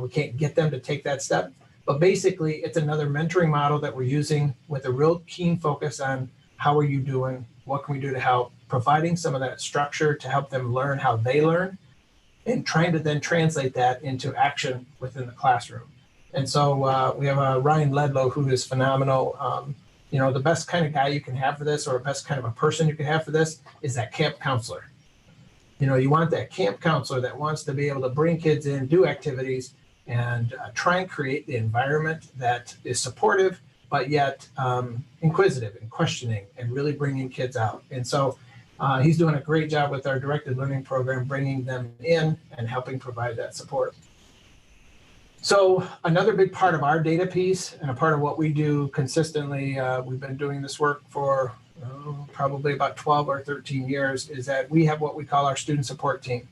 we can't get them to take that step. But basically, it's another mentoring model that we're using with a real keen focus on how are you doing, what can we do to help, providing some of that structure to help them learn how they learn, and trying to then translate that into action within the classroom. And so we have Ryan Ledlow, who is phenomenal. The best kind of guy you can have for this, or the best kind of a person you can have for this, is that camp counselor. You want that camp counselor that wants to be able to bring kids in, do activities, and try and create the environment that is supportive, but yet inquisitive and questioning, and really bringing kids out. And so he's doing a great job with our directed learning program, bringing them in and helping provide that support. So another big part of our data piece, and a part of what we do consistently, we've been doing this work for probably about 12 or 13 years, is that we have what we call our student support team.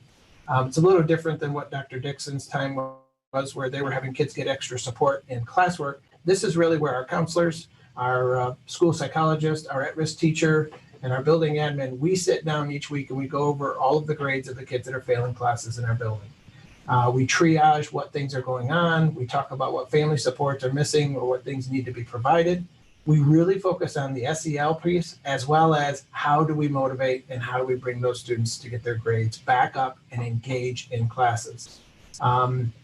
It's a little different than what Dr. Dixon's time was, where they were having kids get extra support in classwork. This is really where our counselors, our school psychologist, our at-risk teacher, and our building admin, we sit down each week and we go over all of the grades of the kids that are failing classes in our building. We triage what things are going on. We talk about what family supports are missing or what things need to be provided. We really focus on the SEL piece, as well as how do we motivate and how do we bring those students to get their grades back up and engage in classes.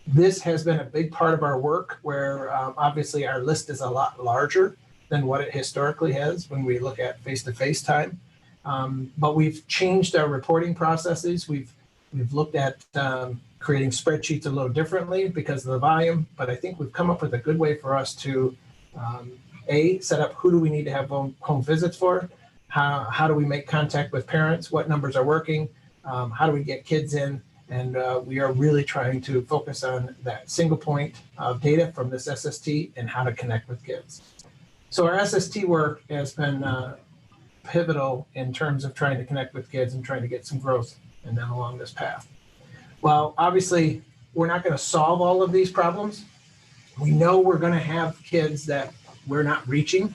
This has been a big part of our work, where obviously our list is a lot larger than what it historically has when we look at face-to-face time. But we've changed our reporting processes. We've looked at creating spreadsheets a little differently because of the volume, but I think we've come up with a good way for us to set up who do we need to have home visits for, how do we make contact with parents, what numbers are working, how do we get kids in, and we are really trying to focus on that single point of data from this SST and how to connect with kids. So our SST work has been pivotal in terms of trying to connect with kids and trying to get some growth and then along this path. Well, obviously, we're not going to solve all of these problems. We know we're going to have kids that we're not reaching.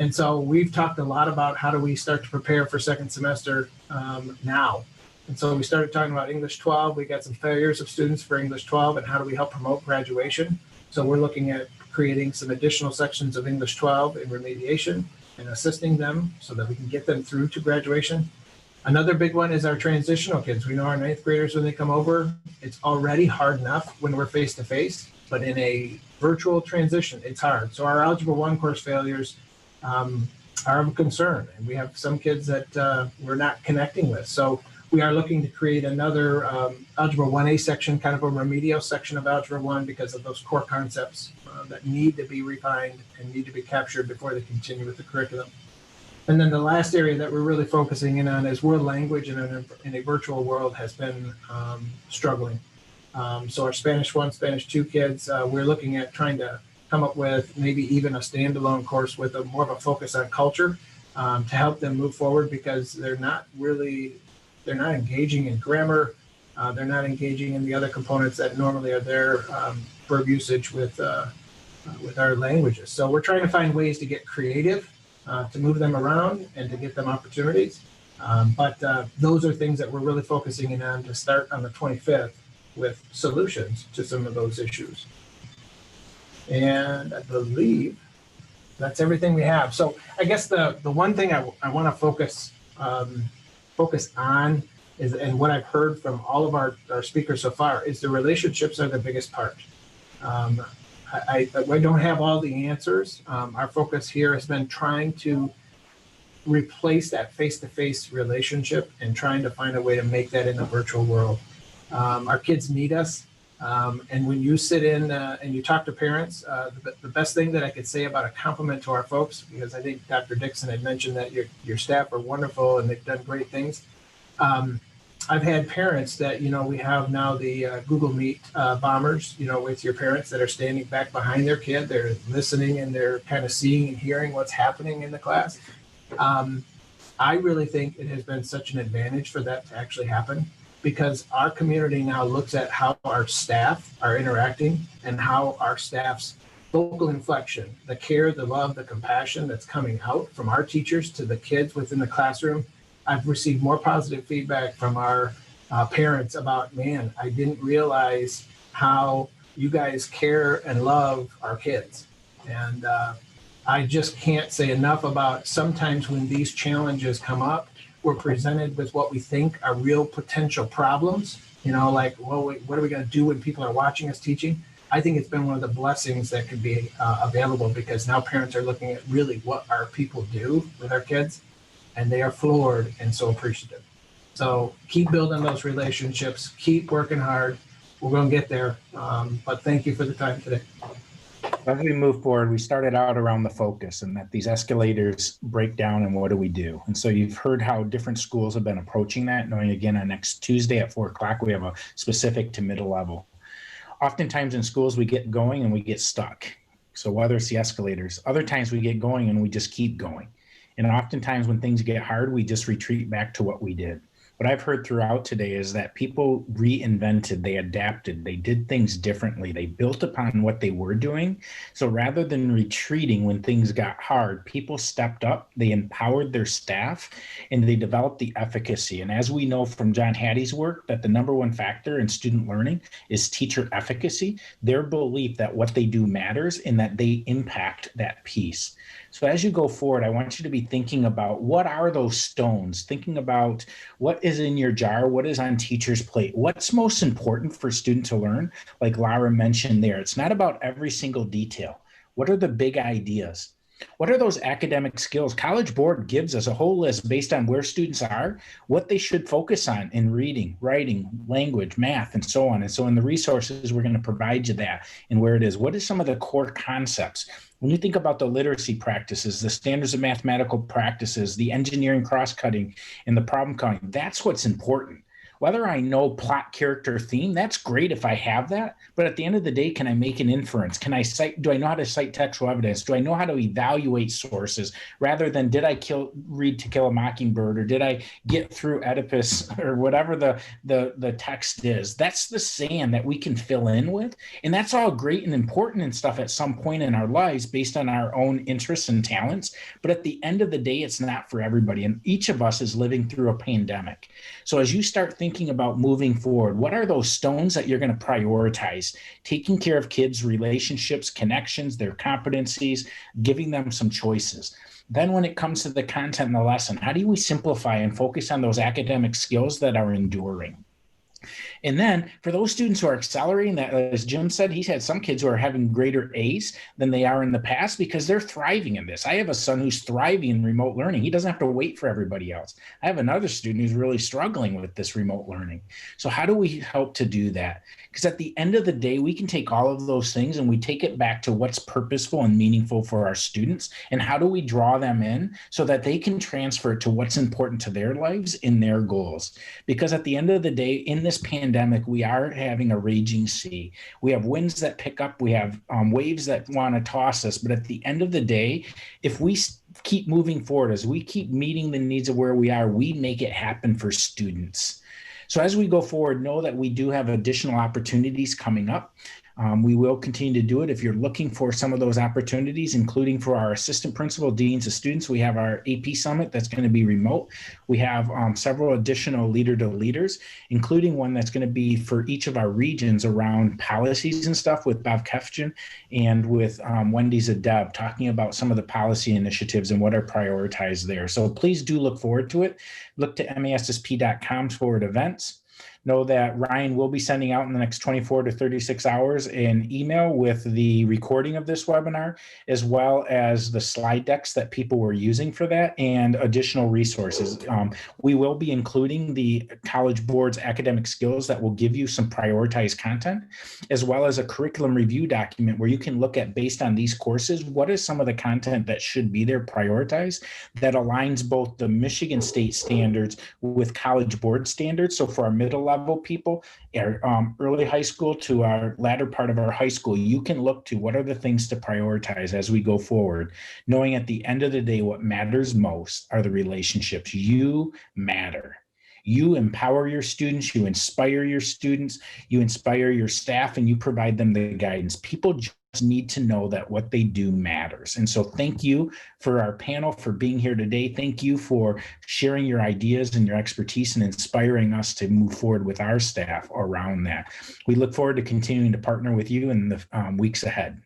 And so we've talked a lot about how do we start to prepare for second semester now. And so we started talking about English 12. We got some failures of students for English 12 and how do we help promote graduation. So we're looking at creating some additional sections of English 12 in remediation and assisting them so that we can get them through to graduation. Another big one is our transitional kids. We know our ninth graders, when they come over, it's already hard enough when we're face to face, but in a virtual transition, it's hard. So our Algebra 1 course failures are of concern. And we have some kids that we're not connecting with. So we are looking to create another Algebra 1A section, kind of a remedial section of Algebra 1 because of those core concepts that need to be refined and need to be captured before they continue with the curriculum. And then the last area that we're really focusing in on is world language in a virtual world has been struggling. So our Spanish 1, Spanish 2 kids, we're looking at trying to come up with maybe even a standalone course with more of a focus on culture to help them move forward because they're not engaging in grammar. They're not engaging in the other components that normally are there for usage with our languages. So we're trying to find ways to get creative, to move them around and to get them opportunities. But those are things that we're really focusing in on to start on the 25th with solutions to some of those issues. And I believe that's everything we have. So I guess the one thing I want to focus on is, and what I've heard from all of our speakers so far, is the relationships are the biggest part. I don't have all the answers. Our focus here has been trying to replace that face-to-face relationship and trying to find a way to make that in the virtual world. Our kids need us. And when you sit in and you talk to parents, the best thing that I could say about a compliment to our folks, because I think Dr. Dixon had mentioned that your staff are wonderful and they've done great things. I've had parents that, we have now the Google Meet bombers, with your parents that are standing back behind their kid. They're listening and they're kind of seeing and hearing what's happening in the class. I really think it has been such an advantage for that to actually happen, because our community now looks at how our staff are interacting and how our staff's vocal inflection, the care, the love, the compassion that's coming out from our teachers to the kids within the classroom. I've received more positive feedback from our parents about, man, I didn't realize how you guys care and love our kids. And I just can't say enough about sometimes when these challenges come up, we're presented with what we think are real potential problems, like, well, what are we going to do when people are watching us teaching? I think it's been one of the blessings that could be available, because now parents are looking at really what our people do with our kids, and they are floored and so appreciative. So keep building those relationships, keep working hard. We're going to get there. But thank you for the time today. As we move forward, we started out around the focus and that these escalators break down and what do we do? And so you've heard how different schools have been approaching that, knowing again on next Tuesday at 4 o'clock, we have a specific to middle level. Oftentimes in schools, we get going and we get stuck. So whether it's the escalators, other times we get going and we just keep going. And oftentimes when things get hard, we just retreat back to what we did. What I've heard throughout today is that people reinvented, they adapted, they did things differently. They built upon what they were doing. So rather than retreating when things got hard, people stepped up, they empowered their staff, and they developed the efficacy. And as we know from John Hattie's work, that the number one factor in student learning is teacher efficacy, their belief that what they do matters and that they impact that piece. So as you go forward, I want you to be thinking about what are those stones, thinking about what is in your jar, what is on teacher's plate, what's most important for student to learn, like Lara mentioned there. It's not about every single detail. What are the big ideas? What are those academic skills? College Board gives us a whole list based on where students are, what they should focus on in reading, writing, language, math, and so on. And so in the resources, we're going to provide you that and where it is. What is some of the core concepts? When you think about the literacy practices, the standards of mathematical practices, the engineering cross-cutting, and the problem cutting, that's what's important. Whether I know plot, character, theme, that's great if I have that. But at the end of the day, can I make an inference? Do I know how to cite textual evidence? Do I know how to evaluate sources rather than did I read To Kill a Mockingbird, or did I get through Oedipus, or whatever the text is? That's the sand that we can fill in with. And that's all great and important and stuff at some point in our lives based on our own interests and talents. But at the end of the day, it's not for everybody. And each of us is living through a pandemic. So as you start thinking about moving forward, what are those stones that you're going to prioritize? Taking care of kids' relationships, connections, their competencies, giving them some choices. Then when it comes to the content and the lesson, how do we simplify and focus on those academic skills that are enduring? And then for those students who are accelerating, that, as Jim said, he's had some kids who are having greater A's than they are in the past because they're thriving in this. I have a son who's thriving in remote learning. He doesn't have to wait for everybody else. I have another student who's really struggling with this remote learning. So how do we help to do that? Because at the end of the day, we can take all of those things and we take it back to what's purposeful and meaningful for our students, and how do we draw them in so that they can transfer to what's important to their lives in their goals. Because at the end of the day, in this pandemic, we are having a raging sea. We have winds that pick up, we have waves that want to toss us. But at the end of the day, if we keep moving forward, as we keep meeting the needs of where we are, we make it happen for students. So as we go forward, know that we do have additional opportunities coming up. We will continue to do it. If you're looking for some of those opportunities, including for our assistant principal, deans of students, we have our AP Summit that's going to be remote. We have several additional Leader2Leaders, including one that's going to be for each of our regions around policies and stuff with Bob Kefjan and with Wendy Zadeb, talking about some of the policy initiatives and what are prioritized there. So please do look forward to it. Look to massp.com/events. Know that Ryan will be sending out in the next 24 to 36 hours an email with the recording of this webinar, as well as the slide decks that people were using for that and additional resources. We will be including the College Board's academic skills that will give you some prioritized content, as well as a curriculum review document where you can look at, based on these courses, what is some of the content that should be there prioritized that aligns both the Michigan State standards with College Board standards. So for our middle level people, our early high school to our latter part of our high school, you can look to what are the things to prioritize as we go forward, knowing at the end of the day, what matters most are the relationships. You matter. You empower your students, you inspire your students, you inspire your staff, and you provide them the guidance. People just need to know that what they do matters. And so thank you for our panel for being here today. Thank you for sharing your ideas and your expertise and inspiring us to move forward with our staff around that. We look forward to continuing to partner with you in the weeks ahead.